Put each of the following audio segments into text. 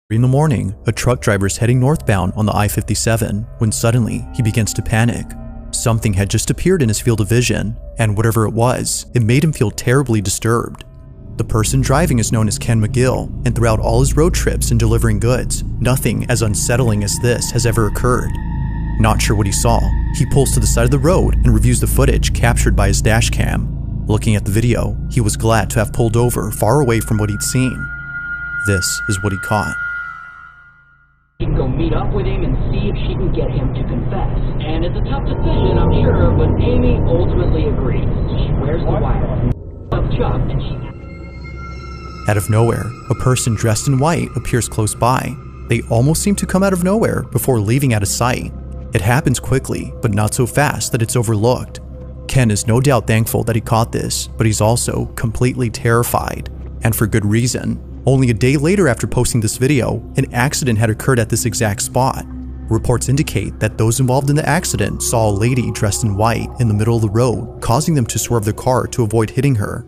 In the morning, a truck driver is heading northbound on the I-57 when suddenly he begins to panic. Something had just appeared in his field of vision, and whatever it was, it made him feel terribly disturbed. The person driving is known as Ken McGill, and throughout all his road trips and delivering goods, nothing as unsettling as this has ever occurred. Not sure what he saw, he pulls to the side of the road and reviews the footage captured by his dash cam. Looking at the video, he was glad to have pulled over far away from what he'd seen. This is what he caught. She can go meet up with him and see if she can get him to confess. And it's a tough decision, I'm sure, but Amy ultimately agrees. She wears the wire of Chuck, and she... Out of nowhere, a person dressed in white appears close by. They almost seem to come out of nowhere before leaving out of sight. It happens quickly, but not so fast that it's overlooked. Ken is no doubt thankful that he caught this, but he's also completely terrified. And for good reason. Only a day later after posting this video, an accident had occurred at this exact spot. Reports indicate that those involved in the accident saw a lady dressed in white in the middle of the road, causing them to swerve their car to avoid hitting her.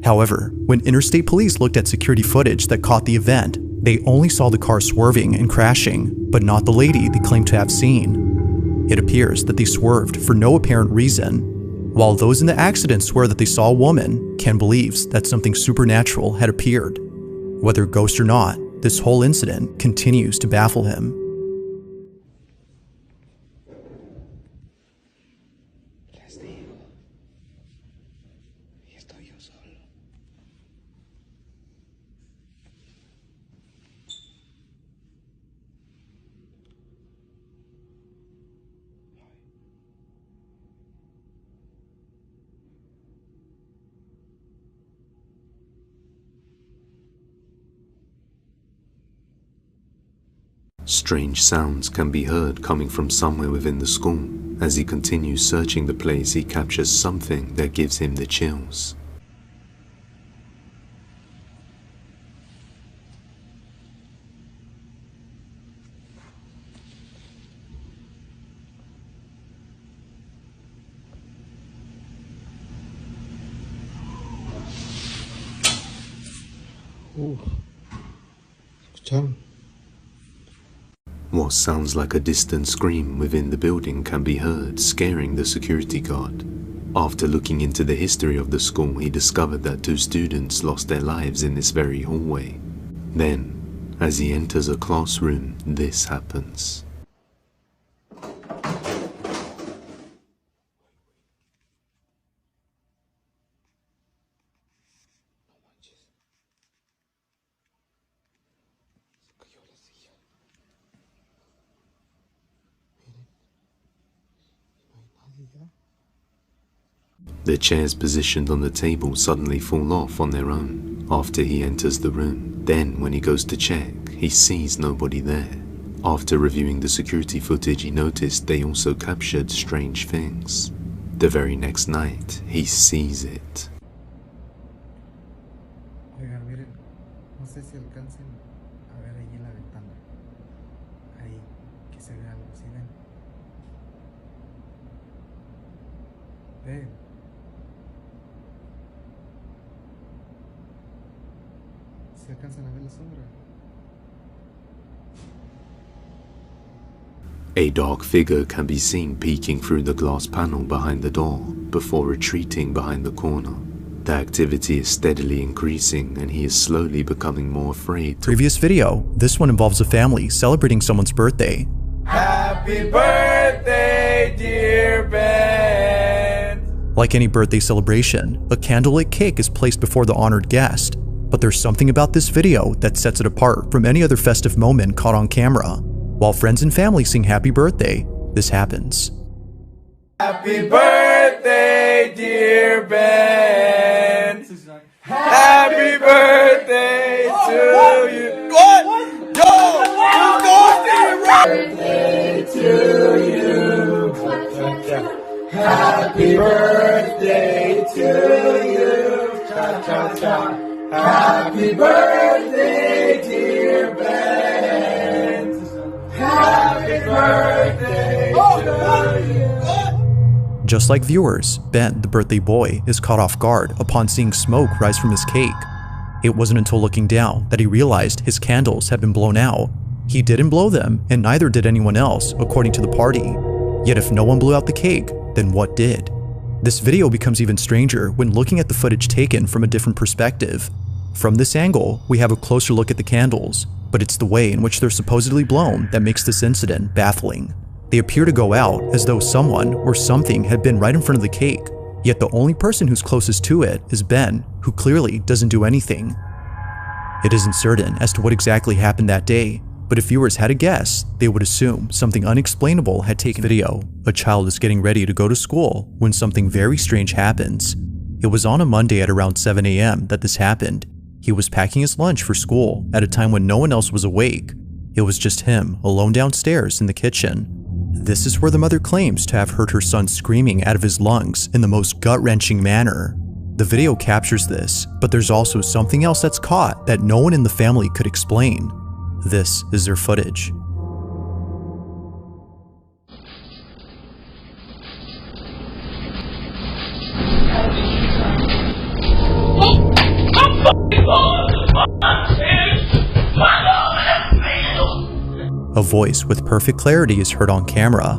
However, when interstate police looked at security footage that caught the event, they only saw the car swerving and crashing, but not the lady they claimed to have seen. It appears that they swerved for no apparent reason. While those in the accident swear that they saw a woman, Ken believes that something supernatural had appeared. Whether a ghost or not, this whole incident continues to baffle him. Strange sounds can be heard coming from somewhere within the school. As he continues searching the place, he captures something that gives him the chills. ¿Escucharon? What sounds like a distant scream within the building can be heard, scaring the security guard. After looking into the history of the school, he discovered that 2 students lost their lives in this very hallway. Then, as he enters a classroom, this happens. The chairs positioned on the table suddenly fall off on their own after he enters the room. Then, when he goes to check, he sees nobody there. After reviewing the security footage, he noticed they also captured strange things. The very next night, he sees it. Oigan, miren, no sé si alcancen a ver allí la ventana. Ahí, que se ve algo, ¿sí ven? Ven. ¿Se alcanzan a ver la sombra? A dark figure can be seen peeking through the glass panel behind the door before retreating behind the corner. The activity is steadily increasing and he is slowly becoming more afraid. Previous video, this one involves a family celebrating someone's birthday. Happy birthday, dear Ben! Like any birthday celebration, a candlelit cake is placed before the honored guest. But there's something about this video that sets it apart from any other festive moment caught on camera. While friends and family sing happy birthday, this happens. Happy birthday, dear Ben! Happy birthday to you! What? Yo! Birthday to you! Happy birthday to you! Cha cha cha! Happy birthday, dear Ben! Happy birthday to you! Just like viewers, Ben, the birthday boy, is caught off guard upon seeing smoke rise from his cake. It wasn't until looking down that he realized his candles had been blown out. He didn't blow them, and neither did anyone else, according to the party. Yet if no one blew out the cake, then what did? This video becomes even stranger when looking at the footage taken from a different perspective. From this angle, we have a closer look at the candles, but it's the way in which they're supposedly blown that makes this incident baffling. They appear to go out as though someone or something had been right in front of the cake, yet the only person who's closest to it is Ben, who clearly doesn't do anything. It isn't certain as to what exactly happened that day, but if viewers had a guess, they would assume something unexplainable had taken video. A child is getting ready to go to school when something very strange happens. It was on a Monday at around 7 a.m. that this happened. He was packing his lunch for school at a time when no one else was awake. It was just him alone downstairs in the kitchen. This is where the mother claims to have heard her son screaming out of his lungs in the most gut-wrenching manner. The video captures this, but there's also something else that's caught that no one in the family could explain. This is their footage. A voice with perfect clarity is heard on camera.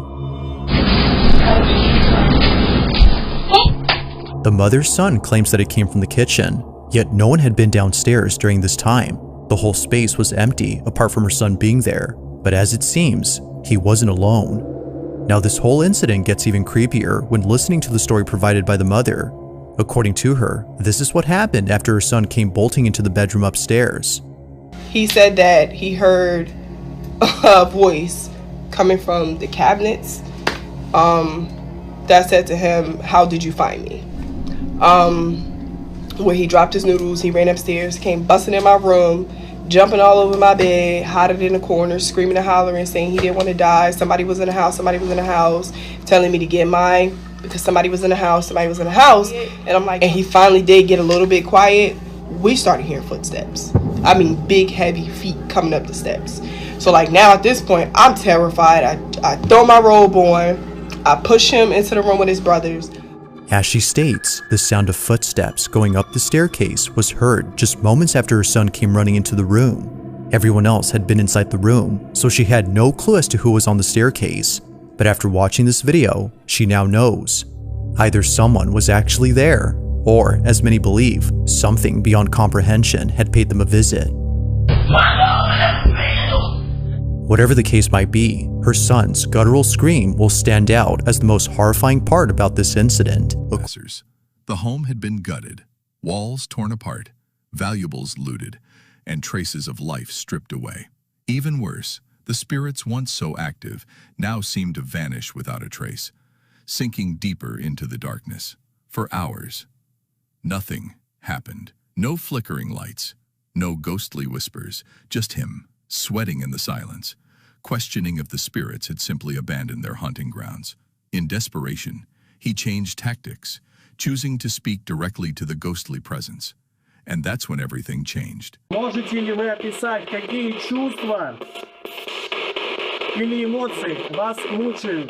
The mother's son claims that it came from the kitchen, yet no one had been downstairs during this time. The whole space was empty apart from her son being there, but as it seems, he wasn't alone. Now this whole incident gets even creepier when listening to the story provided by the mother. According to her, this is what happened after her son came bolting into the bedroom upstairs. He said that he heard a voice coming from the cabinets that said to him, "How did you find me?" Where he dropped his noodles, he ran upstairs, came busting in my room, jumping all over my bed, hiding in the corner, screaming and hollering, saying he didn't want to die. Somebody was in the house, somebody was in the house, telling me to get mine because somebody was in the house, somebody was in the house. And I'm like, and he finally did get a little bit quiet. We started hearing footsteps. I mean, big, heavy feet coming up the steps. So like now at this point, I'm terrified. I throw my robe on, I push him into the room with his brothers. As she states, the sound of footsteps going up the staircase was heard just moments after her son came running into the room. Everyone else had been inside the room, so she had no clue as to who was on the staircase. But after watching this video, she now knows. Either someone was actually there, or, as many believe, something beyond comprehension had paid them a visit. Whatever the case might be, her son's guttural scream will stand out as the most horrifying part about this incident. The home had been gutted, walls torn apart, valuables looted, and traces of life stripped away. Even worse, the spirits once so active now seemed to vanish without a trace, sinking deeper into the darkness. For hours, nothing happened. No flickering lights, no ghostly whispers, just him, sweating in the silence, questioning if the spirits had simply abandoned their hunting grounds. In desperation, he changed tactics, choosing to speak directly to the ghostly presence. And that's when everything changed. Можете ли вы описать, какие чувства или эмоции вас мучают?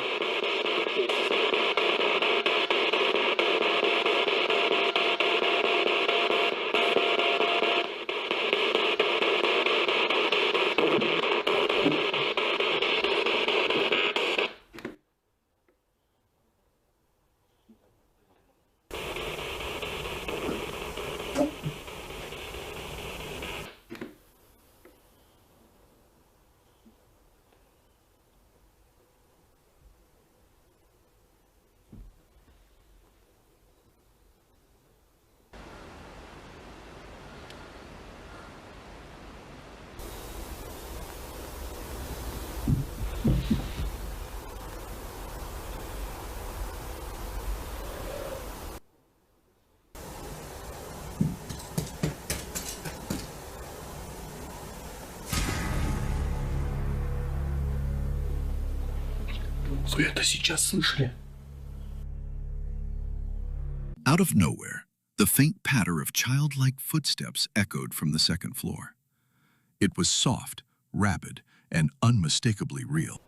Вы это сейчас слышали? Out of nowhere, the faint patter of childlike footsteps echoed from the second floor. It was soft, rapid, and unmistakably real.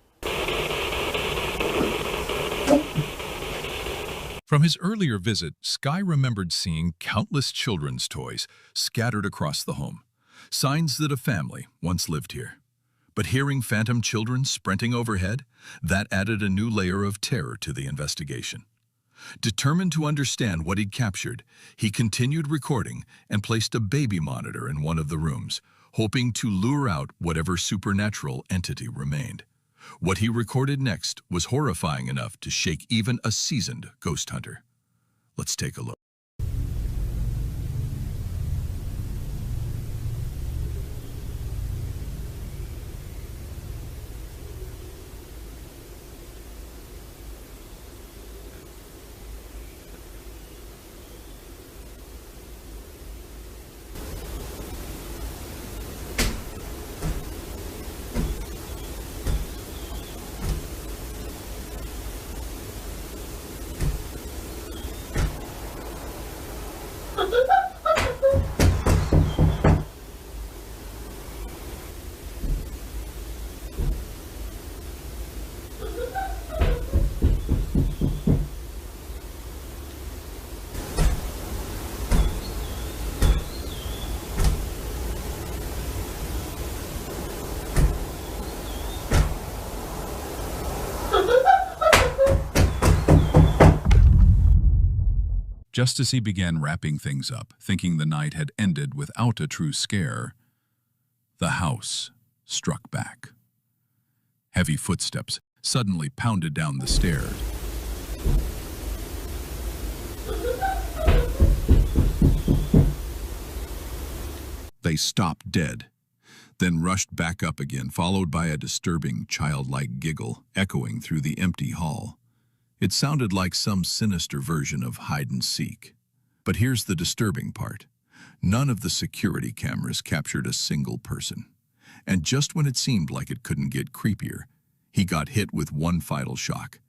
From his earlier visit, Sky remembered seeing countless children's toys scattered across the home, signs that a family once lived here. But hearing phantom children sprinting overhead, that added a new layer of terror to the investigation. Determined to understand what he'd captured, he continued recording and placed a baby monitor in one of the rooms, hoping to lure out whatever supernatural entity remained. What he recorded next was horrifying enough to shake even a seasoned ghost hunter. Let's take a look. Just as he began wrapping things up, thinking the night had ended without a true scare, the house struck back. Heavy footsteps suddenly pounded down the stairs. They stopped dead, then rushed back up again, followed by a disturbing childlike giggle echoing through the empty hall. It sounded like some sinister version of hide and seek. But here's the disturbing part. None of the security cameras captured a single person. And just when it seemed like it couldn't get creepier, he got hit with one final shock.